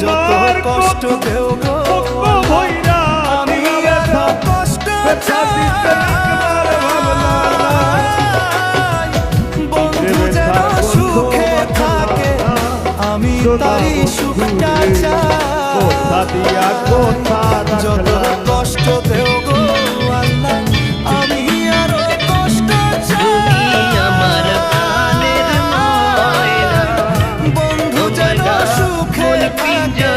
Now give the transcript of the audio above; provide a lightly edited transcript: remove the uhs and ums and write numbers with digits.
যত কষ্ট দেও গো আমি এত কষ্ট চাই। বন্ধু যেন সুখে থাকে আমি তারই সুখটা চাই। যত কষ্ট দেও গো আল্লাহ আমি আরো কষ্ট চাই। আমার প্রাণের ময়না বন্ধু যেন সুখে থাকে